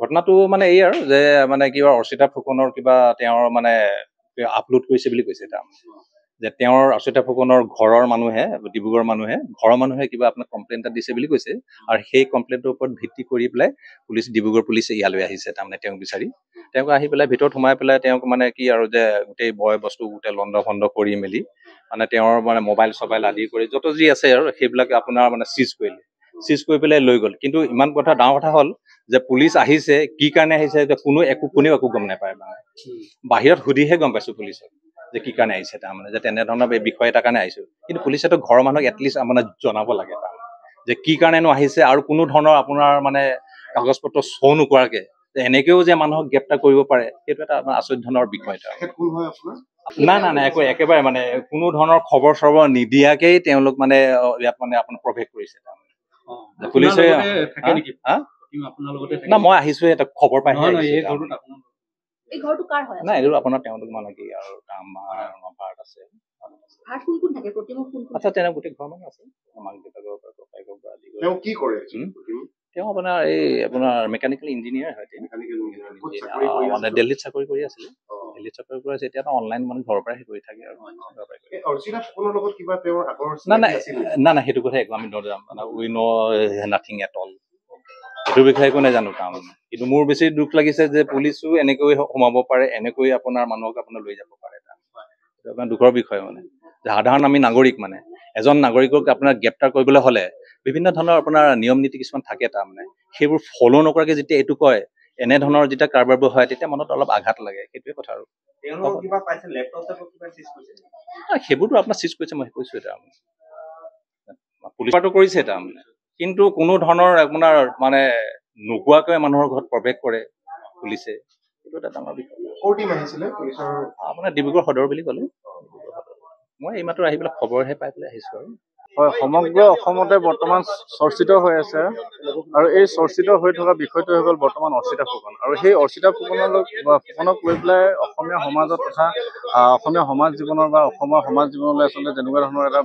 ঘটনাটো মানে এই আৰু যে মানে কিবা অৰ্চিতা ফুকনৰ কিবা তেওঁৰ মানে আপলোড কৰিছে বুলি কৈছে এটা যে তেওঁৰ অৰ্চিতা ফুকনৰ ঘৰৰ মানুহে ডিব্ৰুগড়ৰ মানুহে কিবা আপোনাক কমপ্লেইন এটা দিছে বুলি কৈছে আৰু সেই কমপ্লেইনটোৰ ওপৰত ভিত্তি কৰি পেলাই ডিব্ৰুগড় পুলিচে ইয়ালৈ আহিছে তাৰমানে তেওঁক বিচাৰি তেওঁক আহি পেলাই ভিতৰত সোমাই পেলাই তেওঁক মানে কি আৰু যে গোটেই বয় বস্তু গোটেই লণ্ড ভণ্ড কৰি মেলি মানে তেওঁৰ মানে মোবাইল চবাইল আদি কৰি যত যি আছে আৰু সেইবিলাক আপোনাৰ মানে চিজ কৰি পেলাই লৈ গ'ল। কিন্তু ইমান কথা ডাঙৰ কথা হ'ল যে পুলিচ আহিছে কি কাৰণে আহিছে কোনেও একো গম নাপায় মানে বাহিৰত সুধিহে গম পাইছো পুলিচক যে কি কাৰণে আহিছে তাৰমানে যে তেনেধৰণৰ বিষয় এটাৰ কাৰণে আহিছো। কিন্তু পুলিচেতো ঘৰৰ মানুহক এটলিষ্ট মানে জনাব লাগে তাৰমানে যে কি কাৰণেনো আহিছে আৰু কোনো ধৰণৰ আপোনাৰ মানে কাগজ পত্ৰ শ্ব' নকৰাকে এনেকেও যে মানুহক গ্ৰেপ্তাৰ কৰিব পাৰে সেইটো এটা আচৰিত ধৰণৰ বিষয় এটা। নাই একেবাৰে মানে কোনো ধৰণৰ খবৰ চবৰ নিদিয়াকেই তেওঁলোক মানে ইয়াত মানে আপোনাৰ প্ৰৱেশ কৰিছে তাৰমানে পুলিচে না মই আহিছো এটা খবৰ পাই নাই এইটো আপোনাৰ তেওঁলোক মানে কি আৰু ভাড়াত আছে। আচ্ছা তেওঁ গোটেই ঘৰ মানুহ আছে মাক দেউতাকৰ পৰা ককায়েকৰ পৰা আদি কৰি। কি কৰে তেওঁ আপোনাৰ এই আপোনাৰ মেকানিকেল ইঞ্জিনিয়াৰ হয় মানে দিল্লীত চাকৰি কৰি আছিলে। দিল্লীত চাকৰি কৰি আছে এতিয়া অনলাইন মানে ঘৰৰ পৰাই কৰি থাকে আৰু না সেইটো কথা একো আমি মানে উই ন নাথিং এট অল সেইটো বিষয়ে একো নাজানো তাৰমানে। কিন্তু মোৰ বেছি দুখ লাগিছে যে পুলিচো এনেকৈ সোমাব পাৰে এনেকৈ আপোনাৰ মানুহক আপোনাৰ লৈ যাব পাৰে সেইটো আপোনাৰ দুখৰ বিষয় মানে যে সাধাৰণ আমি নাগৰিক মানে এজন নাগৰিকক আপোনাৰ গ্ৰেপ্তাৰ কৰিবলৈ হ'লে বিভিন্ন ধৰণৰ আপোনাৰ নিয়ম নীতি কিছুমান থাকে তাৰমানে সেইবোৰ ফ'ল' নকৰাকে যেতিয়া এইটো কয় এনেধৰণৰ যেতিয়া কাৰবাৰবোৰ হয় তেতিয়া মনত অলপ আঘাত লাগে সেইটোৱে কথা আৰু সেইবোৰতো আপোনাৰ চিজ কৰিছে মই কৈছো এটা পুলিচটো কৰিছে তাৰমানে কিন্তু কোনো ধৰণৰ আপোনাৰ মানে নোকোৱাকৈ মানুহৰ ঘৰত প্ৰৱেশ কৰে পুলিচে সেইটো এটা ডাঙৰ বিষয়। আপোনাৰ ডিব্ৰুগড় সদৰ বুলি ক'লে মই এইমাত্ৰ আহি পেলাই খবৰহে পাই পেলাই আহিছো আৰু হয় সমগ্ৰ অসমতে বৰ্তমান চৰ্চিত হৈ আছে আৰু এই চৰ্চিত হৈ থকা বিষয়টো হৈ গ'ল বৰ্তমান অৰ্চিতা ফুকন আৰু সেই অৰ্চিতা ফুকনক লৈ পেলাই অসমীয়া সমাজত তথা অসমীয়া সমাজ জীৱনৰ বা অসমৰ সমাজ জীৱনলৈ আচলতে যেনেকুৱা ধৰণৰ এটা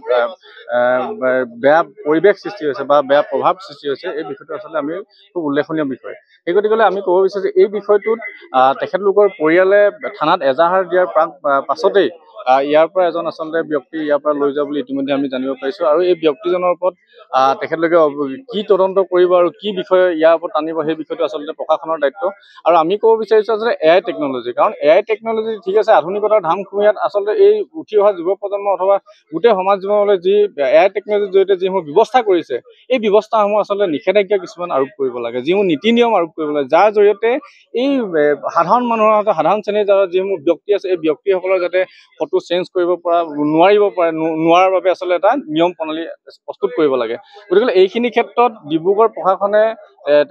বেয়া পৰিৱেশ সৃষ্টি হৈছে বা বেয়া প্ৰভাৱ সৃষ্টি হৈছে এই বিষয়টো আচলতে আমি খুব উল্লেখনীয় বিষয়। সেই গতিকে আমি ক'ব বিচাৰোঁ যে এই বিষয়টোত তেখেতলোকৰ পৰিয়ালে থানাত এজাহাৰ দিয়াৰ পাছতেই ইয়াৰ পৰা এজন আচলতে ব্যক্তি ইয়াৰ পৰা লৈ যোৱা বুলি ইতিমধ্যে আমি জানিব পাৰিছো আৰু এই ব্যক্তিজনৰ ওপৰত তেখেতলোকে কি তদন্ত কৰিব আৰু কি বিষয়ে ইয়াৰ ওপৰত টানিব সেই বিষয়টো আচলতে প্ৰশাসনৰ দায়িত্ব। আৰু আমি ক'ব বিচাৰিছো আচলতে এআই টেকনলজি কাৰণ এআই টেকনলজি ঠিক আছে আধুনিকতাৰ ধামখুমীয়াত আচলতে এই উঠি অহা যুৱ প্ৰজন্ম অথবা গোটেই সমাজ জীৱনলৈ যি এআই টেকনলজিৰ জৰিয়তে যিসমূহ ব্যৱস্থা কৰিছে এই ব্যৱস্থাসমূহ আচলতে নিষেধাজ্ঞা কিছুমান আৰোপ কৰিব লাগে যিসমূহ নীতি নিয়ম আৰোপ কৰিব লাগে যাৰ জৰিয়তে এই সাধাৰণ মানুহৰ সাধাৰণ শ্ৰেণীৰ যাৰ যিসমূহ ব্যক্তি আছে এই ব্যক্তিসকলৰ যাতে ফটো চেঞ্জ কৰিব পৰা নোৱাৰাৰ বাবে আচলতে এটা নিয়ম প্ৰণালী প্ৰস্তুত কৰিব লাগে। গতিকে এইখিনি ক্ষেত্ৰত ডিব্ৰুগড় প্ৰশাসনে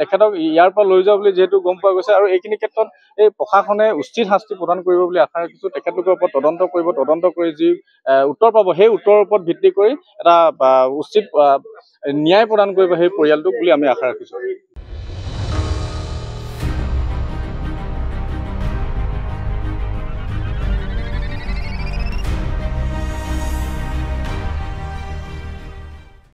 তেখেতক ইয়াৰ পৰা লৈ যোৱা বুলি যিহেতু গম পোৱা গৈছে আৰু এইখিনি ক্ষেত্ৰত এই প্ৰশাসনে উচিত শাস্তি প্ৰদান কৰিব বুলি আশা ৰাখিছোঁ। তেখেতলোকৰ ওপৰত তদন্ত কৰি যি উত্তৰ পাব সেই উত্তৰৰ ওপৰত ভিত্তি কৰি এটা উচিত ন্যায় প্ৰদান কৰিব সেই পৰিয়ালটোক বুলি আমি আশা ৰাখিছোঁ।